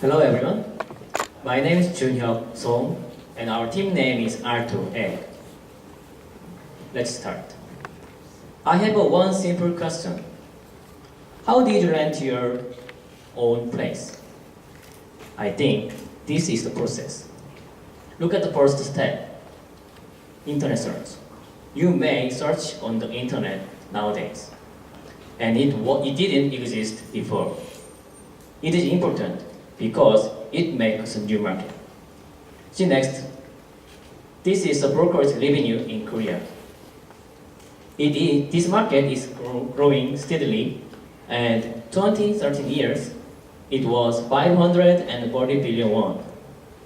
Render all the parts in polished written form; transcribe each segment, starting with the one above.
Hello everyone. My name is Junhyuk Song and our team name is R2A. Let's start. I have one simple question. How did you rent your own place? I think this is the process. Look at the first step. Internet search. You may search on the internet nowadays. And it didn't exist before. It is important because it makes a new market. See next. This is a brokerage revenue in Korea. This market is growing steadily, and 2013 years, it was 540 billion won.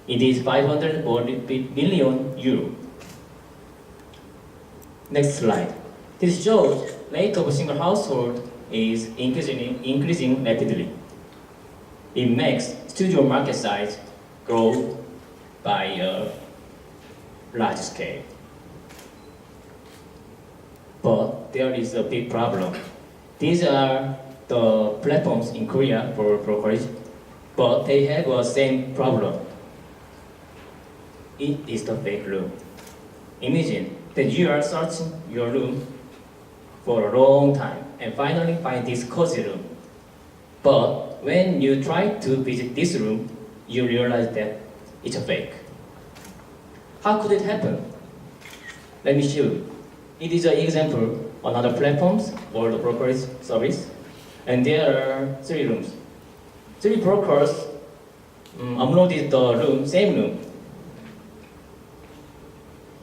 It is 540 million euro. Next slide. This shows rate of a single household is increasing rapidly. It makes studio market size grow by a large scale. But there is a big problem. These are the platforms in Korea for brokerage, but they have the same problem. It is the fake room. Imagine that you are searching your room for a long time and finally find this cozy room. But when you try to visit this room, you realize that it's a fake. How could it happen? Let me show you. It is an example on other platforms or the brokerage service, and there are 3 rooms. 3 brokers uploaded the room, same room.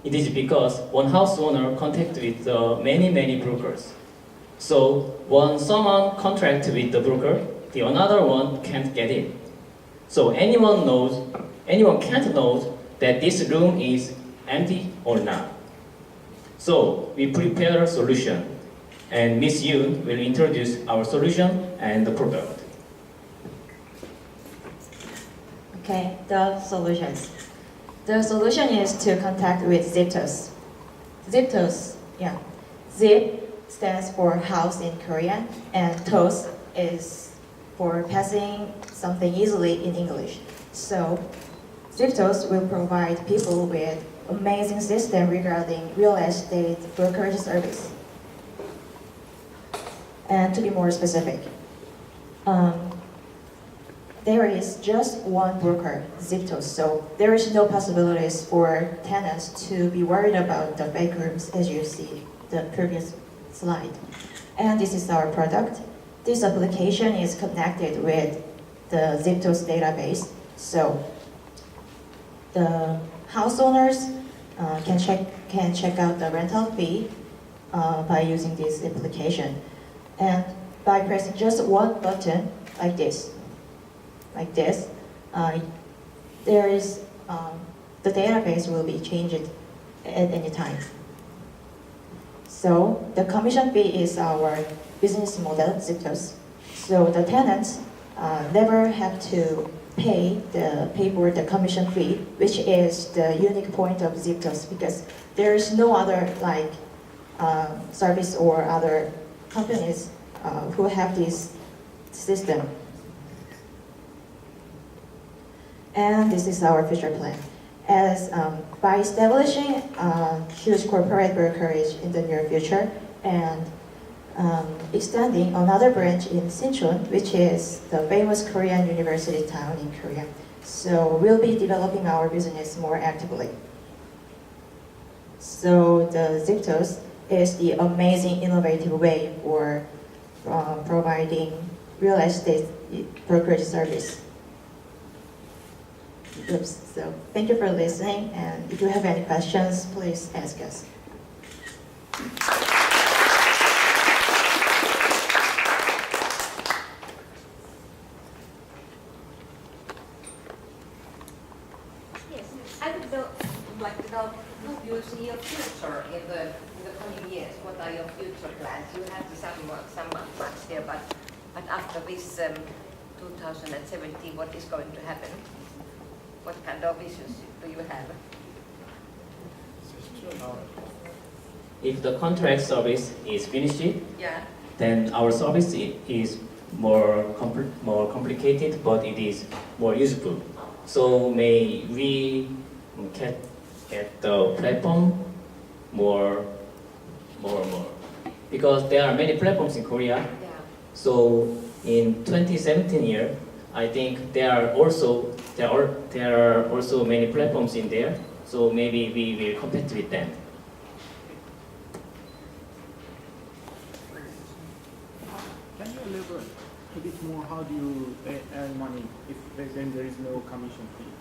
It is because one house owner contacted with many brokers. So when someone contracts with the broker, the another one can't get in. So anyone can't know that this room is empty or not. So we prepare a solution, and Miss Yoon will introduce our solution and the product. Okay, the solutions. The solution is to contact with Ziptos. Ziptos, yeah. Zip stands for house in Korean, and tos is for passing something easily in English. So Ziptos will provide people with amazing system regarding real estate brokerage service. And to be more specific, there is just one broker, Ziptos, so there is no possibilities for tenants to be worried about the fake rooms as you see the previous slide. And this is our product. This application is connected with the Ziptos database, so the house owners can check out the rental fee by using this application, and by pressing just one button like this, there is the database will be changed at any time. So the commission fee is our business model, Ziptos. So the tenants never have to pay for the commission fee, which is the unique point of Ziptos, because there is no other service or other companies who have this system. And this is our future plan. As by establishing huge corporate brokerage in the near future and extending another branch in Sinchon, which is the famous Korean university town in Korea. So we'll be developing our business more actively. So the Ziptos is the amazing innovative way for providing real estate brokerage service. Oops. So thank you for listening, and if you have any questions, please ask us. Yes, I would like to know, how do you see your future in the coming years? What are your future plans? You have some months here, but after this 2017, what is going to happen? What kind of visions do you have? If the contract service is finished, Yeah. then our service is more complicated, but it is more useful. So may we get the platform more, more, because there are many platforms in Korea. Yeah. So in 2017 year, I think there are also many platforms in there. So maybe we will compete with them. Can you elaborate a bit more? How do you earn money if then there is no commission fee?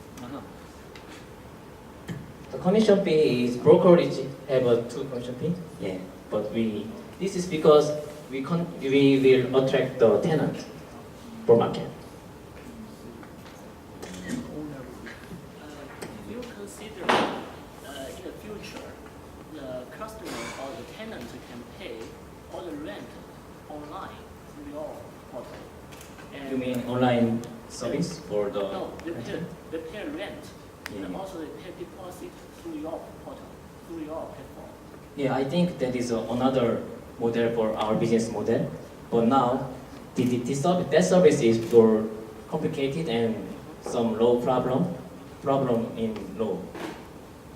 The commission fee is brokerage have a 2 commission fee. Yeah, but this is because we will attract the tenant for market. If you consider in the future, the customer or the tenant can pay all the rent online through your portal. And You mean online service for the no, they pay rent Yeah. and also they pay deposit through your portal, through your platform. Yeah, I think that is another model for our business model. But now, that service is for complicated and some low problem in low.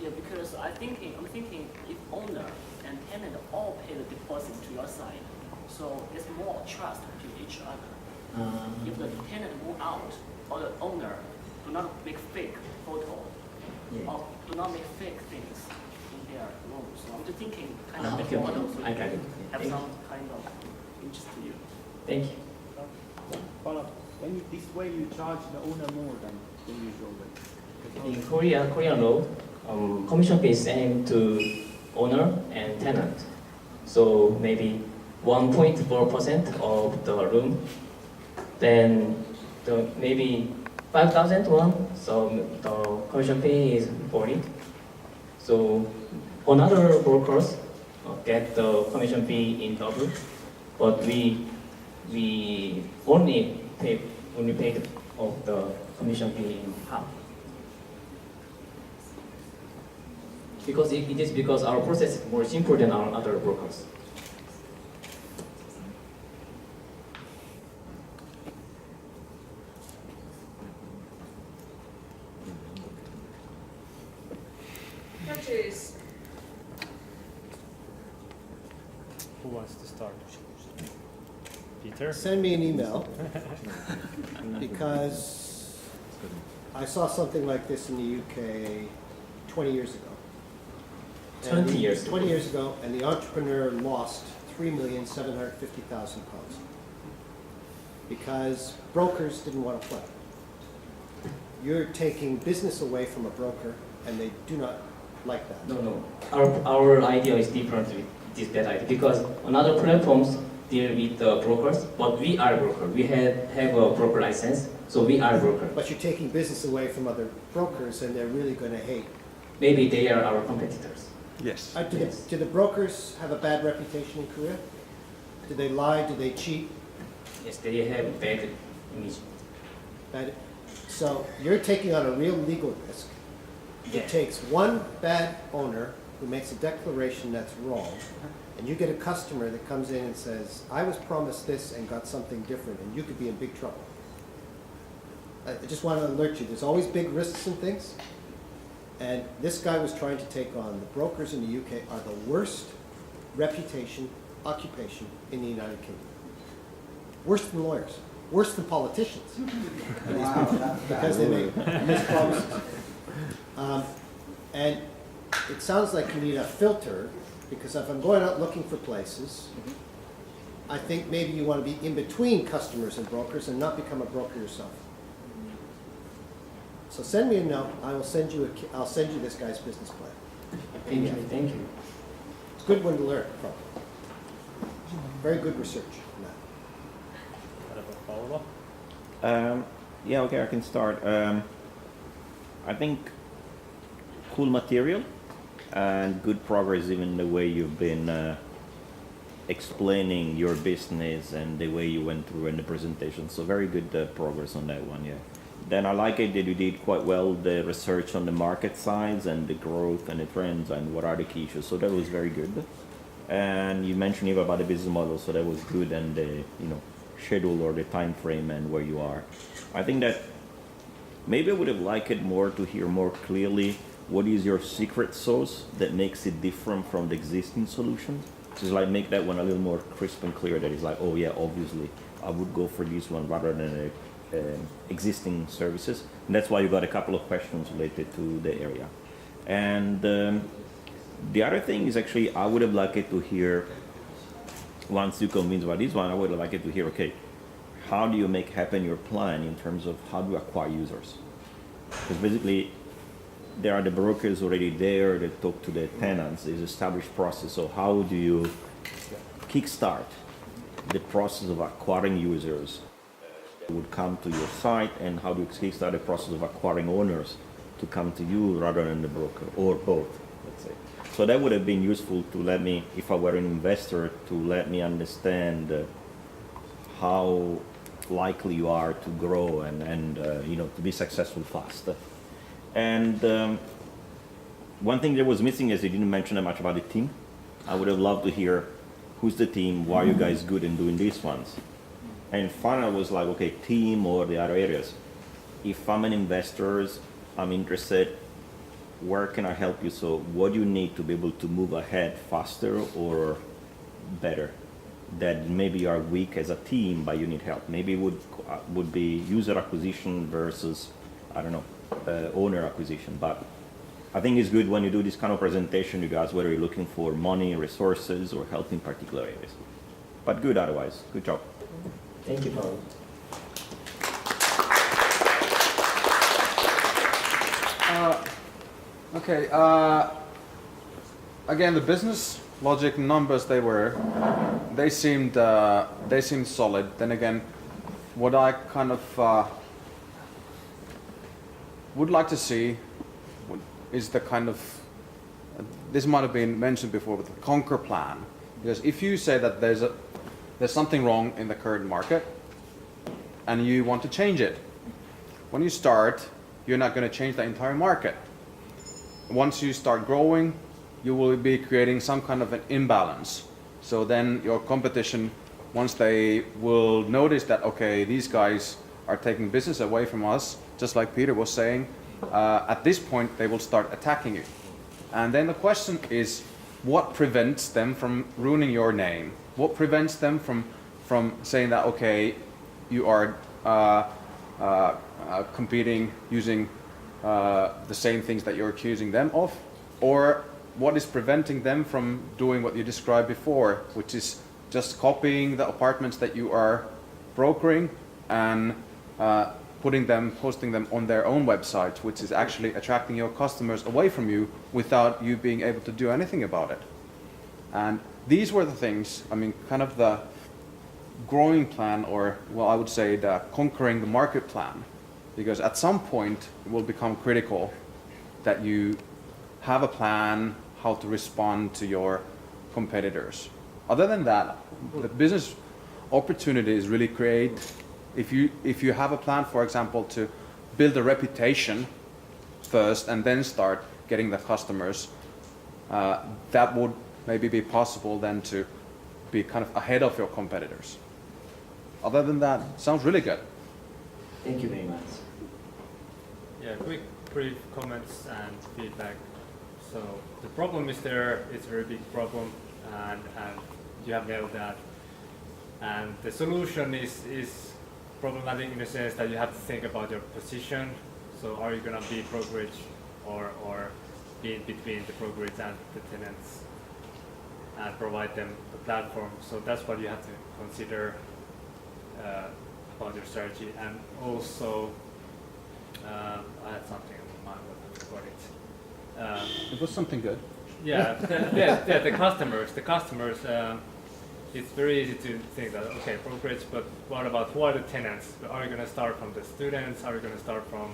Yeah, because I'm thinking if owner and tenant all pay the deposit to your side, so there's more trust to each other. If the tenant move out or the owner do not make fake photo Yeah. or do not make fake things in their room. So I'm just thinking kind of Okay, the model so I got it. have Thank you. some kind of interest to you. Thank you. Follow. This way you charge the owner more than the usual way. In Korean law, commission fee is same to owner and tenant. So maybe 1.4% of the room, then maybe 5,000 won. So the commission fee is 40. So another brokers get the commission fee in double, but we only paid of the commission fee in half. Because it is because our process is more simple than our other brokers. Purchase. Who wants to start? Peter? Send me an email because I saw something like this in the UK 20 years ago. 20 years ago. 20 years ago, and the entrepreneur lost £3,750,000 because brokers didn't want to play. You're taking business away from a broker, and they do not like that. No. Our idea is different with this bad idea because another platforms deal with the brokers, but we are a broker. We have a broker license, so we are a broker. But you're taking business away from other brokers, and they're really going to hate. Maybe they are our competitors. Yes. Do the brokers have a bad reputation in Korea? Do they lie? Do they cheat? Yes, they have bad image. Bad. So you're taking on a real legal risk. Yeah. It takes one bad owner who makes a declaration that's wrong, and you get a customer that comes in and says, I was promised this and got something different, and you could be in big trouble. I just want to alert you, there's always big risks in things, and this guy was trying to take on the brokers in the UK are the worst reputation, occupation in the United Kingdom. Worse than lawyers, worse than politicians. Because they make mispromises. And it sounds like you need a filter, because if I'm going out looking for places, I think maybe you want to be in between customers and brokers and not become a broker yourself. So send me a note. I'll send you this guy's business plan. Thank you. It's a good one to learn from. Very good research on that. Have a follow-up? Yeah, okay, I can start. I think cool material and good progress even the way you've been explaining your business and the way you went through in the presentation. So very good progress on that one, yeah. Then I like it that you did quite well the research on the market size and the growth and the trends and what are the key issues. So that was very good. And you mentioned even about the business model, so that was good. And schedule or the time frame and where you are. I think that maybe I would have liked it more to hear more clearly what is your secret sauce that makes it different from the existing solution. Just like make that one a little more crisp and clear. That is like, oh yeah, obviously I would go for this one rather than existing services. And that's why you got a couple of questions related to the area. And the other thing is actually I would have liked it to hear, once you convince about this one, I would have liked it to hear, okay, how do you make happen your plan in terms of how do you acquire users? Because basically, there are the brokers already there that talk to the tenants. There's established process. So how do you kickstart the process of acquiring users that would come to your site, and how do you kickstart the process of acquiring owners to come to you rather than the broker, or both, let's say. So that would have been useful to let me, if I were an investor, to let me understand how likely you are to grow and to be successful fast. And one thing that was missing is they didn't mention that much about the team. I would have loved to hear who's the team, why are you guys good in doing these ones? And finally was like, okay, team or the other areas. If I'm an investor, I'm interested, where can I help you? So what do you need to be able to move ahead faster or better? That maybe you are weak as a team, but you need help. Maybe it would be user acquisition versus, I don't know, owner acquisition. But I think it's good when you do this kind of presentation, you guys, whether you're looking for money, resources, or help in particular areas. But good otherwise. Good job. Thank you, Paul. Okay. Again, the business logic numbers they seemed solid. Then again, what I kind of would like to see is the kind of, this might have been mentioned before, but the conquer plan. Because if you say that there's something wrong in the current market and you want to change it, when you start, you're not going to change the entire market. Once you start growing, you will be creating some kind of an imbalance. So then your competition, once they will notice that, okay, these guys are taking business away from us, just like Peter was saying, at this point they will start attacking you. And then the question is, what prevents them from ruining your name? What prevents them from saying that, okay, you are competing using the same things that you're accusing them of? Or what is preventing them from doing what you described before, which is just copying the apartments that you are brokering and posting them on their own website, which is actually attracting your customers away from you without you being able to do anything about it. And these were the things, I mean, kind of the growing plan, or, well, I would say the conquering the market plan, because at some point it will become critical that you have a plan how to respond to your competitors. Other than that, the business opportunity is really create, if you have a plan, for example, to build a reputation first and then start getting the customers, that would maybe be possible then to be kind of ahead of your competitors. Other than that, sounds really good. Thank you very much. Yeah, quick brief comments and feedback. So the problem is there, it's a very big problem, and you have nailed that. And the solution is problematic in the sense that you have to think about your position. So are you going to be brokerage or be in between the brokerage and the tenants and provide them the platform? So that's what you have to consider about your strategy. And also, I had something in mind, but I forgot it. It was something good. Yeah, the customers. It's very easy to think that, okay, brokerage, but what about who are the tenants? Are you going to start from the students? Are you going to start from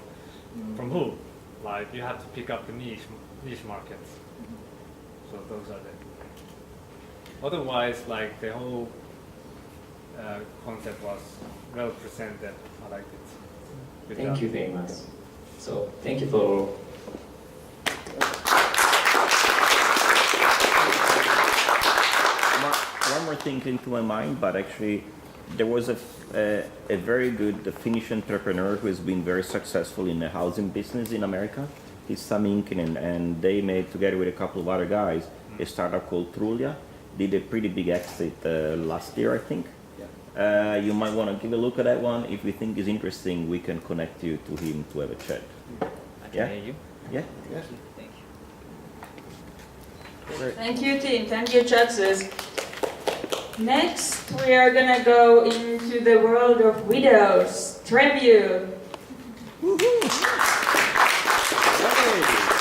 who? Like, you have to pick up the niche markets. So those are the. Otherwise, like, the whole concept was well presented. I liked it. Good Thank job. you very much. So thank you for. One more thing came to my mind, but actually there was a very good Finnish entrepreneur who has been very successful in the housing business in America. He's Sami Inkinen, and they made, together with a couple of other guys, a startup called Trulia. Did a pretty big exit last year, I think. You might want to give a look at that one. If you think it's interesting, we can connect you to him to have a chat. I can Yeah? hear you. Yeah? Yes. Thank you. Thank you, team. Thank you, judges. Next, we are gonna go into the world of widows. Tribute. Hey.